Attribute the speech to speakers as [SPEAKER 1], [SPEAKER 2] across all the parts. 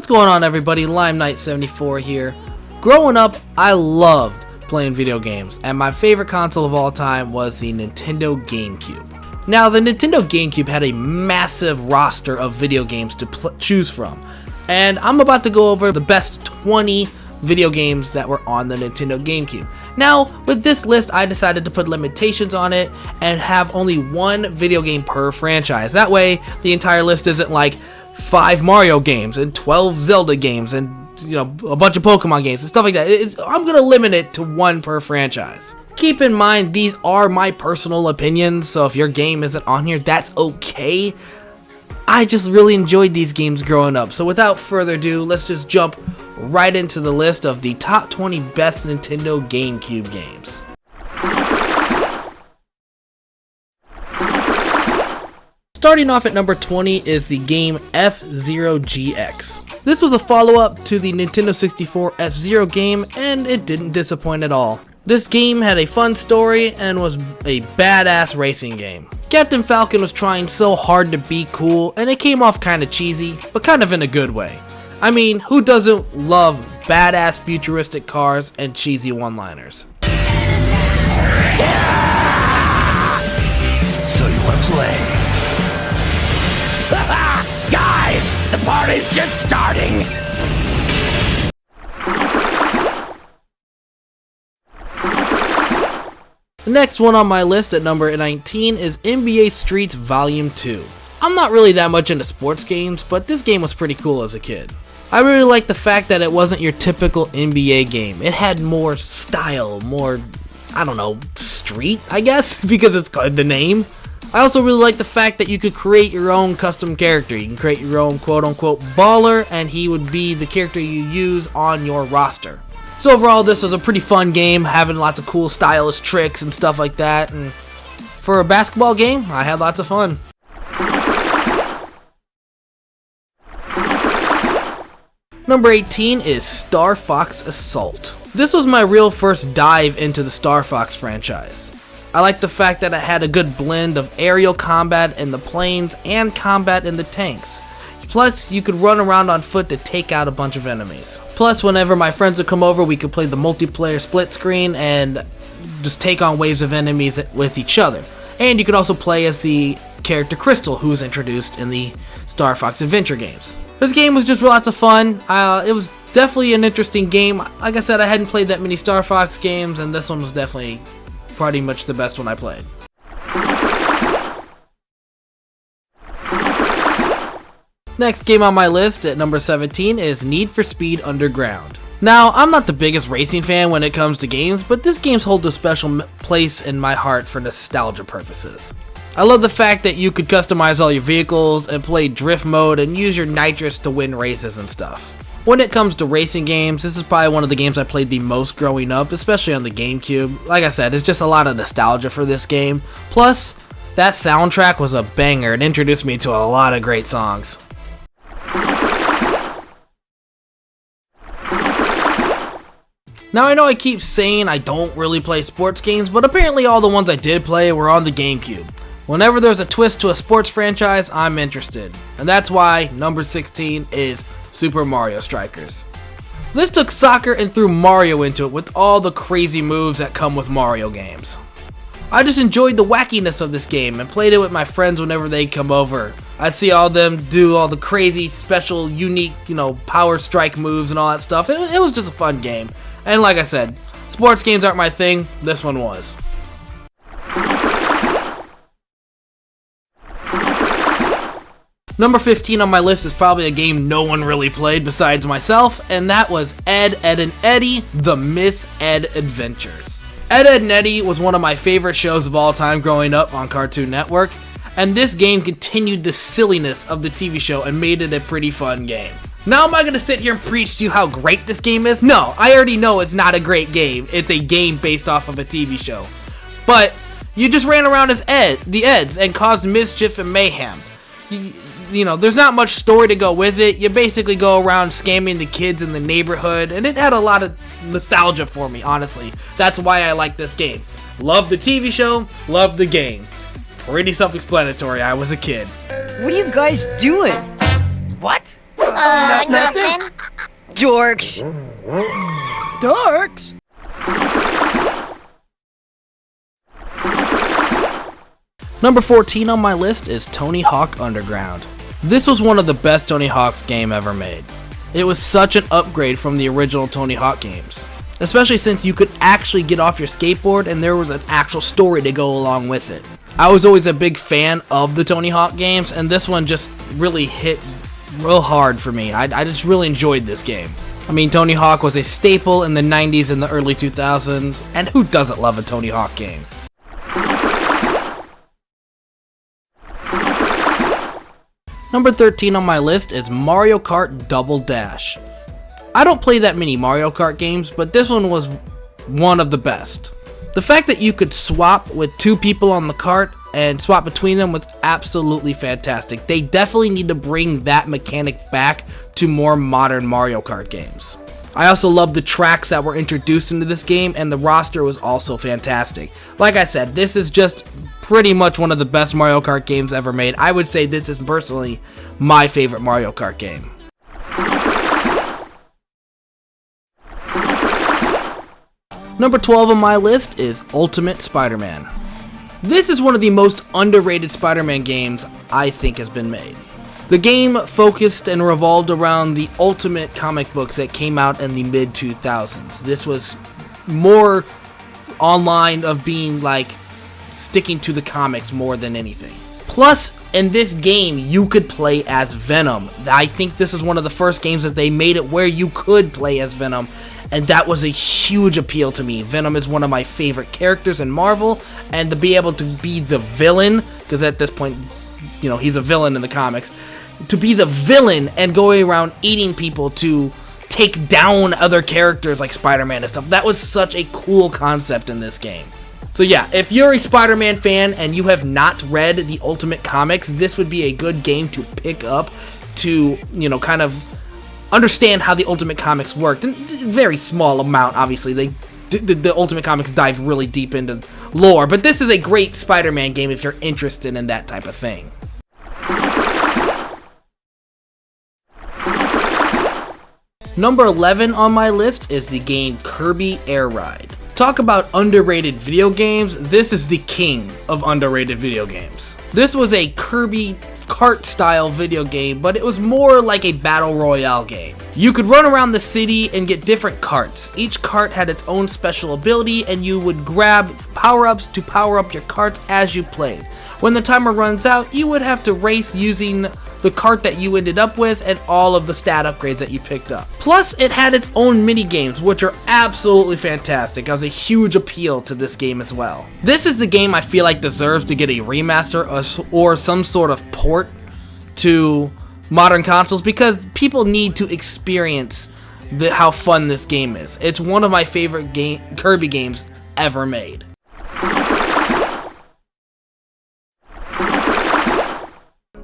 [SPEAKER 1] What's going on, everybody? LimeKnight74 here. Growing up, I loved playing video games, and my favorite console of all time was the Nintendo GameCube. Now, the Nintendo GameCube had a massive roster of video games to choose from, and I'm about to go over the best 20 video games that were on the Nintendo GameCube. Now, with this list, I decided to put limitations on it and have only one video game per franchise. That way, the entire list isn't like 5 Mario games and 12 Zelda games and a bunch of Pokemon games and stuff like that. I'm gonna limit it to one per franchise. Keep in mind, these are my personal opinions, so if your game isn't on here, that's okay. I just really enjoyed these games growing up. So without further ado, let's just jump right into the list of the top 20 best Nintendo GameCube games. Starting off at number 20 is the game FZero GX. This was a follow-up to the Nintendo 64 FZero game, and it didn't disappoint at all. This game had a fun story and was a badass racing game. Captain Falcon was trying so hard to be cool, and it came off kinda cheesy, but kind of in a good way. I mean, who doesn't love badass futuristic cars and cheesy one-liners?
[SPEAKER 2] So you wanna play? Guys, the party's just starting!
[SPEAKER 1] The next one on my list at number 19 is NBA Streets Volume 2. I'm not really that much into sports games, but this game was pretty cool as a kid. I really liked the fact that it wasn't your typical NBA game. It had more style, more, I don't know, street, I guess, because it's the name. I also really like the fact that you could create your own custom character. You can create your own quote-unquote baller, and he would be the character you use on your roster. So overall, this was a pretty fun game, having lots of cool stylish tricks and stuff like that, and for a basketball game, I had lots of fun. Number 18 is Star Fox Assault. This was my real first dive into the Star Fox franchise. I liked the fact that it had a good blend of aerial combat in the planes and combat in the tanks. Plus, you could run around on foot to take out a bunch of enemies. Plus, whenever my friends would come over, we could play the multiplayer split screen and just take on waves of enemies with each other. And you could also play as the character Crystal, who was introduced in the Star Fox Adventure games. This game was just lots of fun. It was definitely an interesting game. Like I said, I hadn't played that many Star Fox games, and this one was definitely pretty much the best one I played. Next game on my list at number 17 is Need for Speed Underground. Now, I'm not the biggest racing fan when it comes to games, but this game holds a special place in my heart for nostalgia purposes. I love the fact that you could customize all your vehicles and play drift mode and use your nitrous to win races and stuff. When it comes to racing games, this is probably one of the games I played the most growing up, especially on the GameCube. Like I said, it's just a lot of nostalgia for this game. Plus, that soundtrack was a banger. It introduced me to a lot of great songs. Now, I know I keep saying I don't really play sports games, but apparently all the ones I did play were on the GameCube. Whenever there's a twist to a sports franchise, I'm interested. And that's why number 16 is Super Mario Strikers. This took soccer and threw Mario into it with all the crazy moves that come with Mario games. I just enjoyed the wackiness of this game and played it with my friends whenever they'd come over. I'd see all them do all the crazy, special, unique, power strike moves and all that stuff. It was just a fun game. And like I said, sports games aren't my thing. This one was. Number 15 on my list is probably a game no one really played besides myself, and that was Edd and Eddie, The Miss Edd Adventures. Edd and Eddie was one of my favorite shows of all time growing up on Cartoon Network, and this game continued the silliness of the TV show and made it a pretty fun game. Now am I going to sit here and preach to you how great this game is? No, I already know it's not a great game. It's a game based off of a TV show. But you just ran around as the Eds and caused mischief and mayhem. There's not much story to go with it. You basically go around scamming the kids in the neighborhood, and it had a lot of nostalgia for me, honestly. That's why I like this game. Love the TV show, love the game. Pretty self-explanatory, I was a kid.
[SPEAKER 3] What are you guys doing?
[SPEAKER 2] What?
[SPEAKER 3] Nothing.
[SPEAKER 4] Dorks.
[SPEAKER 3] Dorks?
[SPEAKER 1] Number 14 on my list is Tony Hawk Underground. This was one of the best Tony Hawk's game ever made. It was such an upgrade from the original Tony Hawk games, especially since you could actually get off your skateboard and there was an actual story to go along with it. I was always a big fan of the Tony Hawk games, and this one just really hit real hard for me. I just really enjoyed this game. I mean, Tony Hawk was a staple in the 90s and the early 2000s, and who doesn't love a Tony Hawk game? Number 13 on my list is Mario Kart Double Dash. I don't play that many Mario Kart games, but this one was one of the best. The fact that you could swap with two people on the kart and swap between them was absolutely fantastic. They definitely need to bring that mechanic back to more modern Mario Kart games. I also love the tracks that were introduced into this game, and the roster was also fantastic. Like I said, this is just pretty much one of the best Mario Kart games ever made. I would say this is personally my favorite Mario Kart game. Number 12 on my list is Ultimate Spider-Man. This is one of the most underrated Spider-Man games I think has been made. The game focused and revolved around the Ultimate comic books that came out in the mid-2000s. This was more online of being like sticking to the comics more than anything. Plus, in this game, you could play as Venom. I think this is one of the first games that they made it where you could play as Venom, and that was a huge appeal to me. Venom is one of my favorite characters in Marvel, and to be able to be the villain, because at this point, you know, he's a villain in the comics, to be the villain and going around eating people to take down other characters like Spider-Man and stuff, that was such a cool concept in this game. So yeah, if you're a Spider-Man fan and you have not read the Ultimate comics, this would be a good game to pick up to, you know, kind of understand how the Ultimate comics worked. And very small amount, obviously. The Ultimate comics dive really deep into lore, but this is a great Spider-Man game if you're interested in that type of thing. Number 11 on my list is the game Kirby Airride. Talk about underrated video games, this is the king of underrated video games. This was a Kirby Kart style video game, but it was more like a battle royale game. You could run around the city and get different carts. Each cart had its own special ability, and you would grab power-ups to power up your carts as you played. When the timer runs out, you would have to race using the cart that you ended up with and all of the stat upgrades that you picked up. Plus, it had its own mini games, which are absolutely fantastic. It was a huge appeal to this game as well. This is the game I feel like deserves to get a remaster or some sort of port to modern consoles, because people need to experience how fun this game is. It's one of my favorite Kirby games ever made.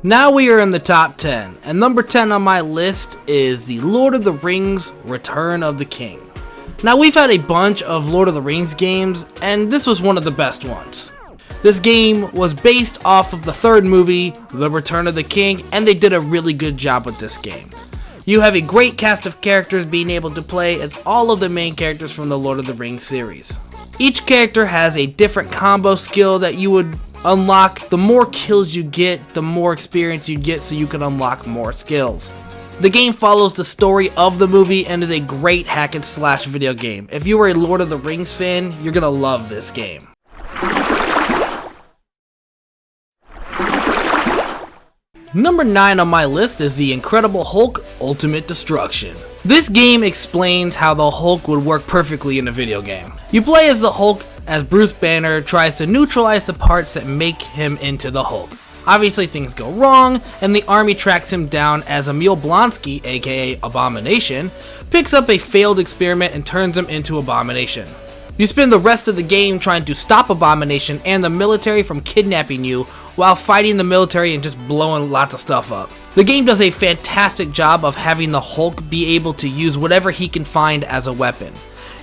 [SPEAKER 1] Now we are in the top 10, and number 10 on my list is the Lord of the Rings Return of the King. Now we've had a bunch of Lord of the Rings games, and this was one of the best ones. This game was based off of the third movie, The Return of the King, and they did a really good job with this game. You have a great cast of characters being able to play as all of the main characters from the Lord of the Rings series. Each character has a different combo skill that you would unlock. The more kills you get, the more experience you get, so you can unlock more skills. The game follows the story of the movie and is a great hack and slash video game. If you are a Lord of the Rings fan, you're gonna love this game. Number 9 on my list is the Incredible Hulk Ultimate Destruction. This game explains how the Hulk would work perfectly in a video game. You play as the Hulk as Bruce Banner tries to neutralize the parts that make him into the Hulk. Obviously things go wrong, and the army tracks him down as Emil Blonsky, aka Abomination, picks up a failed experiment and turns him into Abomination. You spend the rest of the game trying to stop Abomination and the military from kidnapping you while fighting the military and just blowing lots of stuff up. The game does a fantastic job of having the Hulk be able to use whatever he can find as a weapon.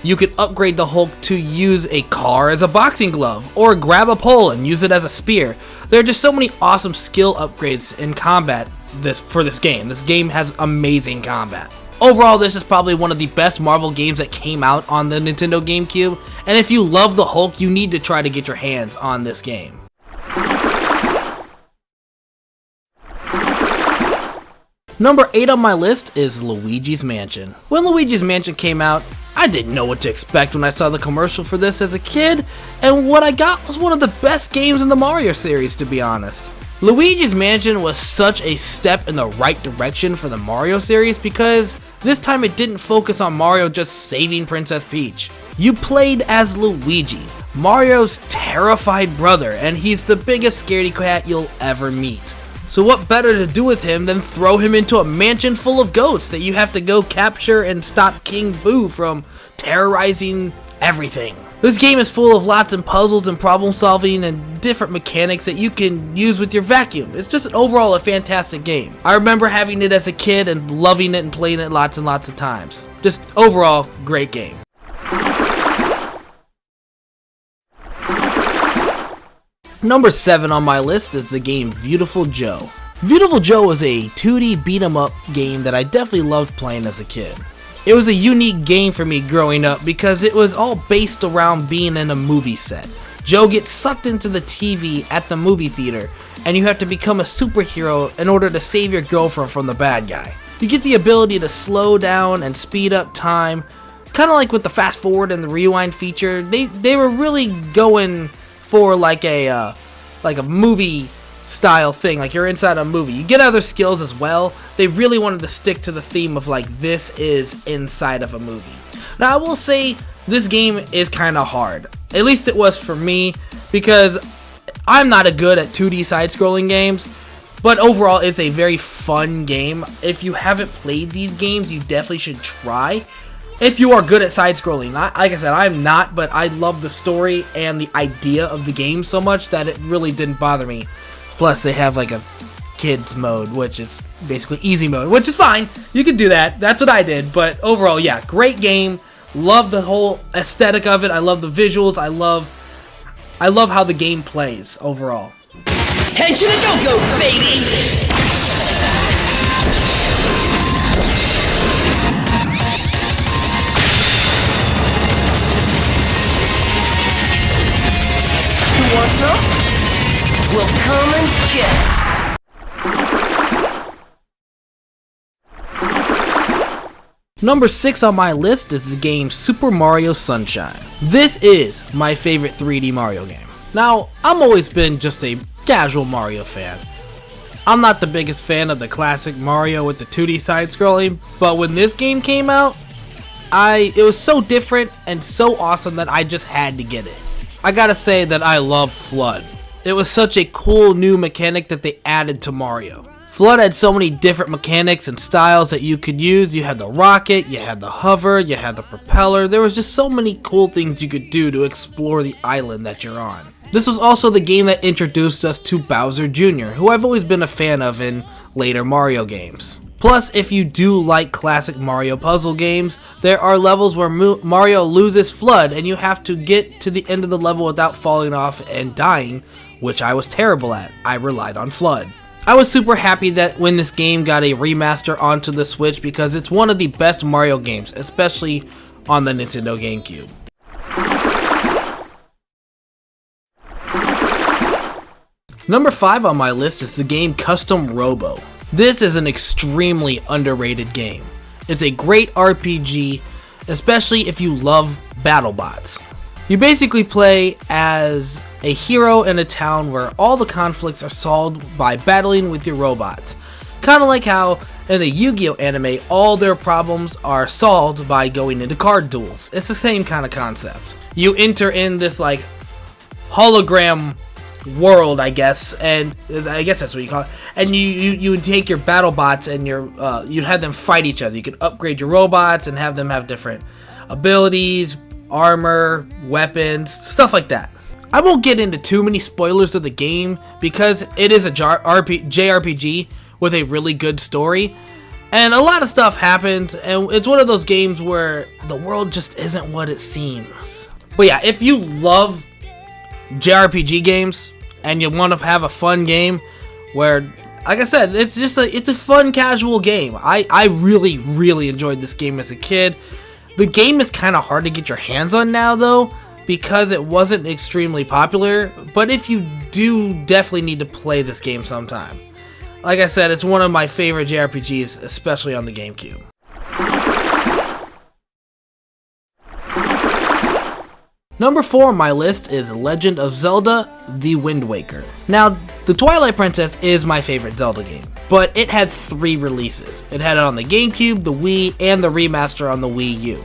[SPEAKER 1] You can upgrade the Hulk to use a car as a boxing glove, or grab a pole and use it as a spear. There are just so many awesome skill upgrades in combat this game. This game has amazing combat. Overall, this is probably one of the best Marvel games that came out on the Nintendo GameCube, and if you love the Hulk, you need to try to get your hands on this game. Number 8 on my list is Luigi's Mansion. When Luigi's Mansion came out, I didn't know what to expect when I saw the commercial for this as a kid, and what I got was one of the best games in the Mario series, to be honest. Luigi's Mansion was such a step in the right direction for the Mario series because this time it didn't focus on Mario just saving Princess Peach. You played as Luigi, Mario's terrified brother, and he's the biggest scaredy cat you'll ever meet. So what better to do with him than throw him into a mansion full of ghosts that you have to go capture and stop King Boo from terrorizing everything. This game is full of lots of puzzles and problem solving and different mechanics that you can use with your vacuum. It's just overall a fantastic game. I remember having it as a kid and loving it and playing it lots and lots of times. Just overall, great game. Number 7 on my list is the game Beautiful Joe. Beautiful Joe was a 2D beat 'em up game that I definitely loved playing as a kid. It was a unique game for me growing up because it was all based around being in a movie set. Joe gets sucked into the TV at the movie theater, and you have to become a superhero in order to save your girlfriend from the bad guy. You get the ability to slow down and speed up time, kind of like with the fast forward and the rewind feature. They were really going for like a movie style thing, like you're inside a movie. You get other skills as well. They really wanted to stick to the theme of like this is inside of a movie. Now I will say this game is kind of hard. At least it was for me because I'm not a good at 2D side-scrolling games, but overall it's a very fun game. If you haven't played these games, you definitely should try. If you are good at side-scrolling, like I said, I'm not, but I love the story and the idea of the game so much that it really didn't bother me. Plus, they have like a kids mode, which is basically easy mode, which is fine. You can do that. That's what I did. But overall, yeah, great game. Love the whole aesthetic of it. I love the visuals. I love how the game plays overall.
[SPEAKER 2] Head to the go-go, baby! You want some? We'll come and get it.
[SPEAKER 1] Number 6 on my list is the game Super Mario Sunshine. This is my favorite 3D Mario game. Now, I've always been just a casual Mario fan. I'm not the biggest fan of the classic Mario with the 2D side-scrolling, but when this game came out, it was so different and so awesome that I just had to get it. I gotta say that I love Flood. It was such a cool new mechanic that they added to Mario. Flood had so many different mechanics and styles that you could use. You had the rocket, you had the hover, you had the propeller. There was just so many cool things you could do to explore the island that you're on. This was also the game that introduced us to Bowser Jr., who I've always been a fan of in later Mario games. Plus, if you do like classic Mario puzzle games, there are levels where Mario loses Flood and you have to get to the end of the level without falling off and dying, which I was terrible at. I relied on Flood. I was super happy that when this game got a remaster onto the Switch because it's one of the best Mario games, especially on the Nintendo GameCube. Number 5 on my list is the game Custom Robo. This is an extremely underrated game. It's a great RPG, especially if you love BattleBots. You basically play as a hero in a town where all the conflicts are solved by battling with your robots. Kind of like how in the Yu-Gi-Oh anime, all their problems are solved by going into card duels. It's the same kind of concept. You enter in this like hologram world, I guess, and I guess that's what you call it. And you would take your BattleBots and you'd have them fight each other. You could upgrade your robots and have them have different abilities, armor, weapons, stuff like that. I won't get into too many spoilers of the game because it is a JRPG with a really good story, and a lot of stuff happens, and it's one of those games where the world just isn't what it seems. But yeah, if you love JRPG games and you want to have a fun game where like I said, it's a fun casual game. I really enjoyed this game as a kid. The game is kind of hard to get your hands on now though, because it wasn't extremely popular, but if you do, definitely need to play this game sometime. Like I said, it's one of my favorite JRPGs, especially on the GameCube. Number 4 on my list is Legend of Zelda: The Wind Waker. Now, the Twilight Princess is my favorite Zelda game, but it had 3 releases. It had it on the GameCube, the Wii, and the remaster on the Wii U.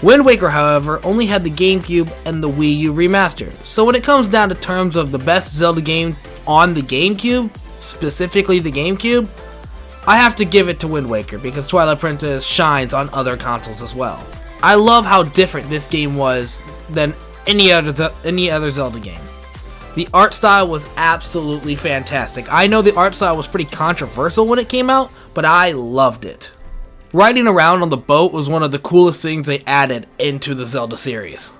[SPEAKER 1] Wind Waker, however, only had the GameCube and the Wii U remaster. So when it comes down to terms of the best Zelda game on the GameCube, specifically the GameCube, I have to give it to Wind Waker because Twilight Princess shines on other consoles as well. I love how different this game was than any other Zelda game. The art style was absolutely fantastic. I know the art style was pretty controversial when it came out, but I loved it. Riding around on the boat was one of the coolest things they added into the Zelda series.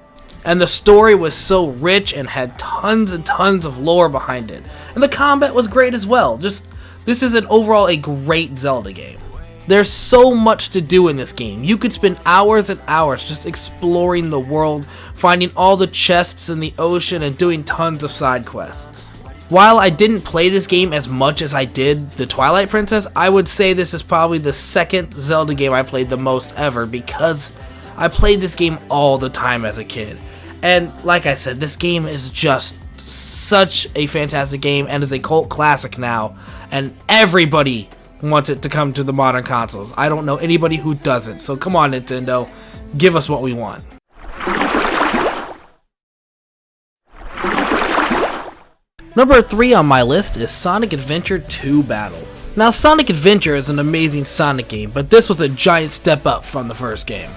[SPEAKER 1] And the story was so rich and had tons and tons of lore behind it. And the combat was great as well. This is overall a great Zelda game. There's so much to do in this game. You could spend hours and hours just exploring the world, finding all the chests in the ocean, and doing tons of side quests. While I didn't play this game as much as I did the Twilight Princess, I would say this is probably the second Zelda game I played the most ever because I played this game all the time as a kid. And like I said, this game is just such a fantastic game and is a cult classic now, and everybody wants it to come to the modern consoles. I don't know anybody who doesn't, so come on Nintendo, give us what we want. Number 3 on my list is Sonic Adventure 2 Battle. Now, Sonic Adventure is an amazing Sonic game, but this was a giant step up from the first game.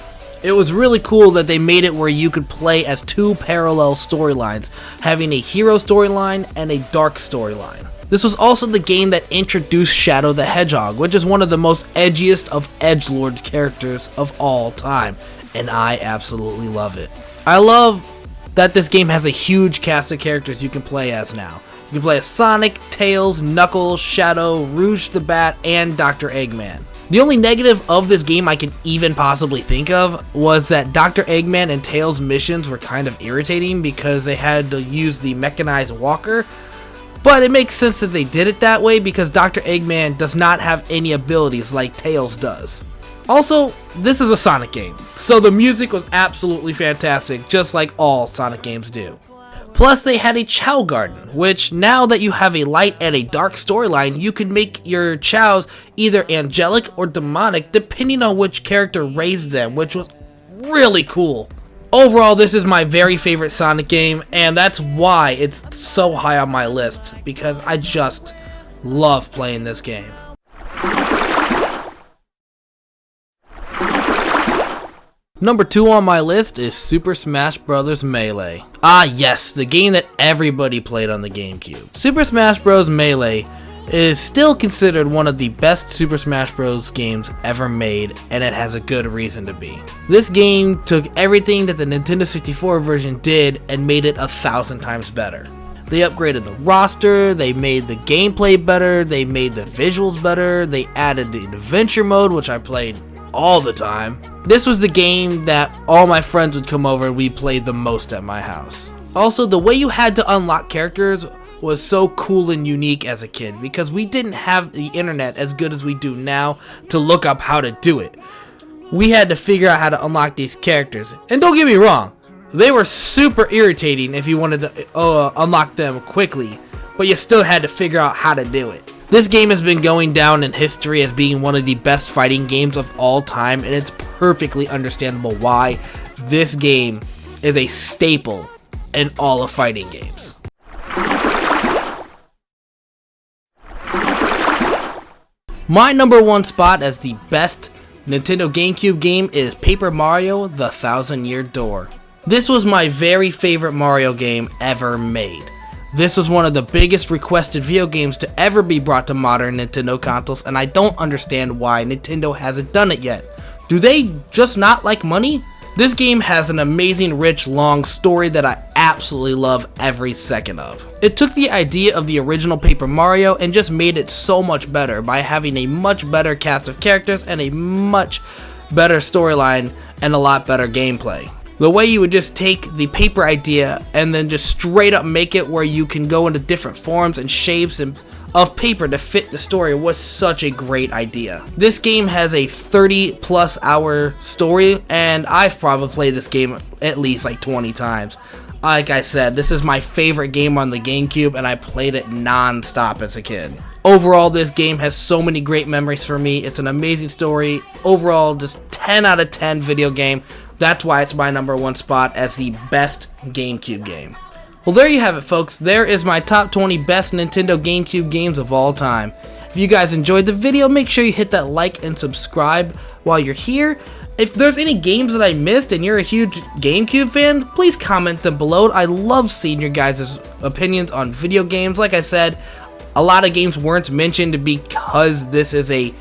[SPEAKER 1] It was really cool that they made it where you could play as 2 parallel storylines, having a hero storyline and a dark storyline. This was also the game that introduced Shadow the Hedgehog, which is one of the most edgiest of edgelords characters of all time, and I absolutely love it. I love that this game has a huge cast of characters you can play as now. You can play as Sonic, Tails, Knuckles, Shadow, Rouge the Bat, and Dr. Eggman. The only negative of this game I can even possibly think of was that Dr. Eggman and Tails' missions were kind of irritating because they had to use the mechanized walker, but it makes sense that they did it that way because Dr. Eggman does not have any abilities like Tails does. Also, this is a Sonic game, so the music was absolutely fantastic, just like all Sonic games do. Plus, they had a Chao Garden, which now that you have a light and a dark storyline, you can make your Chows either angelic or demonic depending on which character raised them, which was really cool. Overall, this is my very favorite Sonic game, and that's why it's so high on my list, because I just love playing this game. Number 2 on my list is Super Smash Bros. Melee. Ah yes, the game that everybody played on the GameCube. Super Smash Bros. Melee is still considered one of the best Super Smash Bros. Games ever made, and it has a good reason to be. This game took everything that the Nintendo 64 version did and made it 1,000 times better. They upgraded the roster, they made the gameplay better, they made the visuals better, they added the adventure mode, which I played all the time. This was the game that all my friends would come over and we played the most at my house. Also, the way you had to unlock characters was so cool and unique as a kid because we didn't have the internet as good as we do now to look up how to do it. We had to figure out how to unlock these characters. And don't get me wrong, they were super irritating if you wanted to unlock them quickly, but you still had to figure out how to do it. This game has been going down in history as being one of the best fighting games of all time, and it's perfectly understandable why this game is a staple in all of fighting games. My number 1 spot as the best Nintendo GameCube game is Paper Mario: The Thousand-Year Door. This was my very favorite Mario game ever made. This was one of the biggest requested video games to ever be brought to modern Nintendo consoles, and I don't understand why Nintendo hasn't done it yet. Do they just not like money? This game has an amazing, rich, long story that I absolutely love every second of. It took the idea of the original Paper Mario and just made it so much better by having a much better cast of characters and a much better storyline and a lot better gameplay. The way you would just take the paper idea and then just straight up make it where you can go into different forms and shapes and of paper to fit the story was such a great idea. This game has a 30+ hour story, and I've probably played this game at least like 20 times. Like I said, this is my favorite game on the GameCube, and I played it non-stop as a kid. Overall, this game has so many great memories for me. It's an amazing story. Overall, just 10 out of 10 video game. That's why it's my #1 spot as the best GameCube game. Well, there you have it, folks. There is my top 20 best Nintendo GameCube games of all time. If you guys enjoyed the video, make sure you hit that like and subscribe while you're here. If there's any games that I missed and you're a huge GameCube fan, please comment them below. I love seeing your guys' opinions on video games. Like I said, a lot of games weren't mentioned because this is a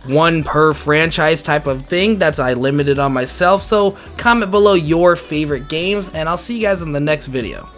[SPEAKER 1] one per franchise type of thing. That's I limited on myself. So comment below your favorite games, and I'll see you guys in the next video.